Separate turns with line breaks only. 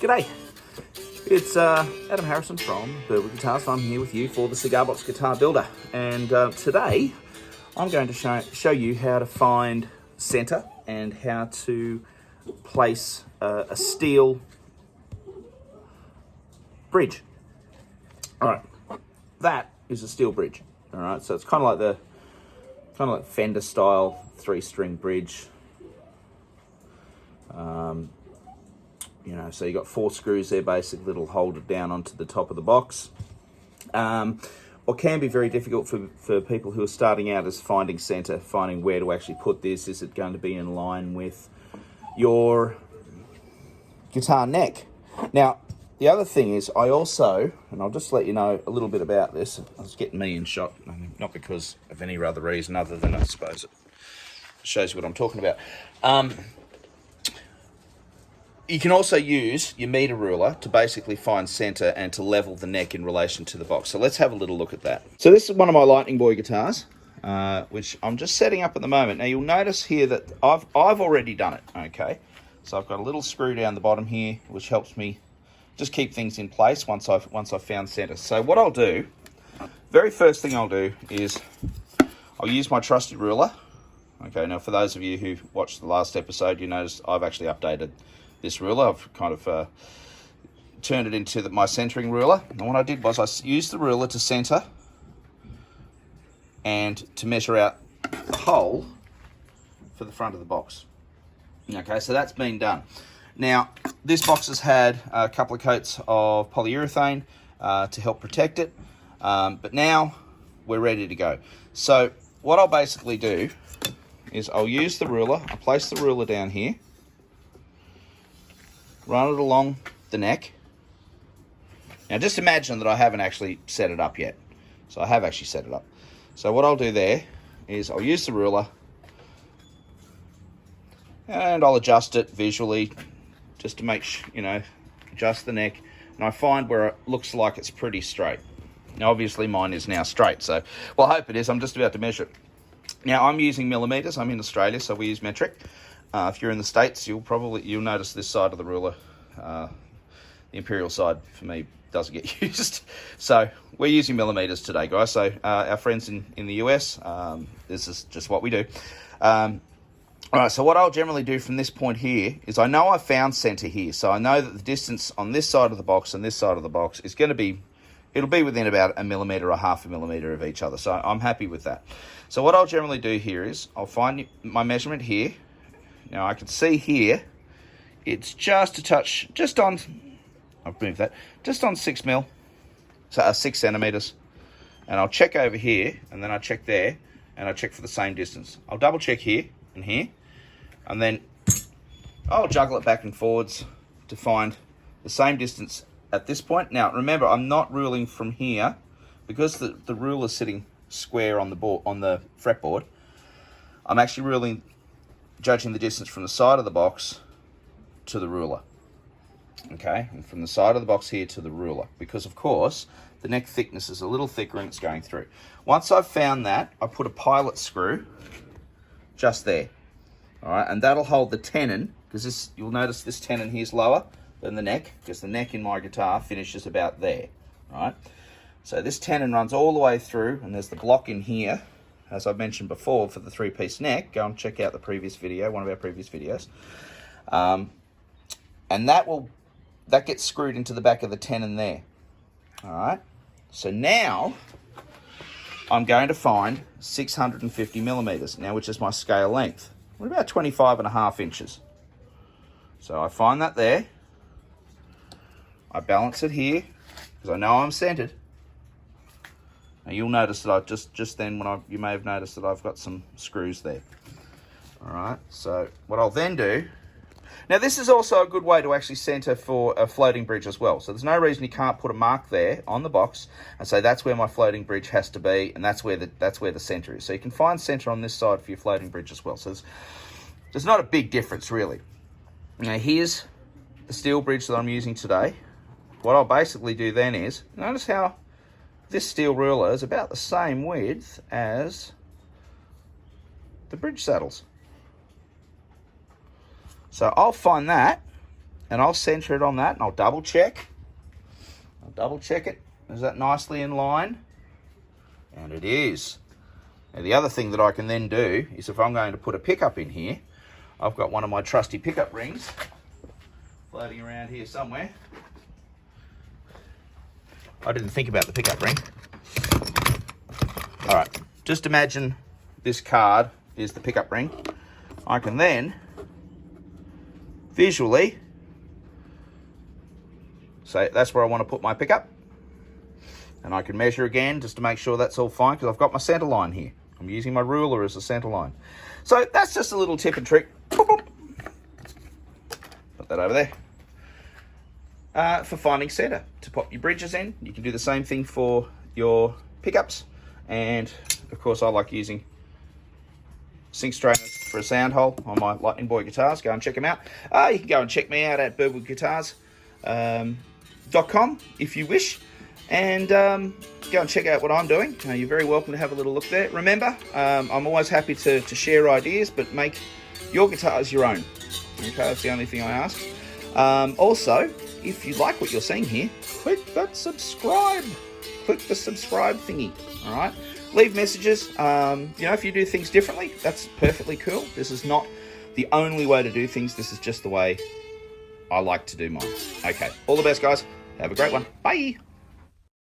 G'day, it's Adam Harrison from Burwood Guitars. I'm here with you for the Cigar Box Guitar Builder, and today I'm going to show you how to find centre and how to place a steel bridge. All right, that is a steel bridge. All right, so it's kind of like Fender style 3-string bridge. You know, so you got 4 screws there basically that'll hold it down onto the top of the box. What can be very difficult for people who are starting out is finding centre, finding where to actually put this. Is it going to be in line with your guitar neck? Now, the other thing is I also, and I'll just let you know a little bit about this. I was getting me in shot, not because of any other reason other than I suppose it shows you what I'm talking about. You can also use your meter ruler to basically find centre and to level the neck in relation to the box. So let's have a little look at that. So this is one of my Lightning Boy guitars, which I'm just setting up at the moment. Now you'll notice here that I've already done it, okay? So I've got a little screw down the bottom here, which helps me just keep things in place once I've found centre. So what I'll do, very first thing I'll do is I'll use my trusty ruler. Okay, now for those of you who watched the last episode, you noticed I've actually updated this ruler. I've kind of turned it into my centering ruler. And what I did was I used the ruler to center and to measure out the hole for the front of the box. Okay, so that's been done. Now, this box has had a couple of coats of polyurethane to help protect it, but now we're ready to go. So what I'll basically do is I'll use the ruler, I'll place the ruler down here, run it along the neck. Now just imagine that I haven't actually set it up yet. So I have actually set it up. So what I'll do there is I'll use the ruler and I'll adjust it visually just to make sure, you know, adjust the neck. And I find where it looks like it's pretty straight. Now obviously mine is now straight, so, well, I hope it is. I'm just about to measure it. Now I'm using millimeters. I'm in Australia, so we use metric. If you're in the States, you'll notice this side of the ruler. The imperial side, for me, doesn't get used. So we're using millimeters today, guys. So our friends in the US, this is just what we do. All right, so what I'll generally do from this point here is I know I've found center here. So I know that the distance on this side of the box and this side of the box is going to be, it'll be within about 1 millimeter or 0.5 millimeter of each other. So I'm happy with that. So what I'll generally do here is I'll find my measurement here. Now I can see here, it's just a touch, just on 6 mil, so 6 centimeters. And I'll check over here, and then I check there, and I check for the same distance. I'll double check here and here, and then I'll juggle it back and forwards to find the same distance at this point. Now remember, I'm not ruling from here, because the ruler's sitting square on the board, on the fretboard. I'm actually judging the distance from the side of the box to the ruler. Okay, and from the side of the box here to the ruler, because of course the neck thickness is a little thicker and it's going through. Once I've found that, I put a pilot screw just there. All right, and that'll hold the tenon, because you'll notice this tenon here is lower than the neck, because the neck in my guitar finishes about there. All right, so this tenon runs all the way through, and there's the block in here. As I mentioned before, for the 3-piece neck, go and check out the previous video, one of our previous videos. And that gets screwed into the back of the tenon there. All right. So now I'm going to find 650 millimeters, now, which is my scale length. What about 25.5 inches? So I find that there. I balance it here, because I know I'm centered. Now you'll notice that I just then you may have noticed that I've got some screws there. All right, so what I'll then do, now this is also a good way to actually center for a floating bridge as well. So there's no reason you can't put a mark there on the box and say that's where my floating bridge has to be, and that's where the center is. So you can find center on this side for your floating bridge as well. So there's not a big difference really. Now here's the steel bridge that I'm using today. What I'll basically do then is, notice how this steel ruler is about the same width as the bridge saddles. So I'll find that, and I'll center it on that, and I'll double check. I'll double check it. Is that nicely in line? And it is. Now the other thing that I can then do is if I'm going to put a pickup in here, I've got one of my trusty pickup rings floating around here somewhere. I didn't think about the pickup ring. All right, just imagine this card is the pickup ring. I can then visually say that's where I want to put my pickup. And I can measure again just to make sure that's all fine because I've got my center line here. I'm using my ruler as a center line. So that's just a little tip and trick. Boop, boop. Put that over there. For finding center to pop your bridges in. You can do the same thing for your pickups. And of course I like using sync strainers for a sound hole on my Lightning Boy guitars. Go and check them out. You can go and check me out at birdwoodguitars.com if you wish. And go and check out what I'm doing. You're very welcome to have a little look there. Remember, I'm always happy to share ideas, but make your guitars your own. Okay, that's the only thing I ask. Also, if you like what you're seeing here, click that subscribe. Click the subscribe thingy. All right. Leave messages. If you do things differently, that's perfectly cool. This is not the only way to do things. This is just the way I like to do mine. Okay. All the best, guys. Have a great one. Bye.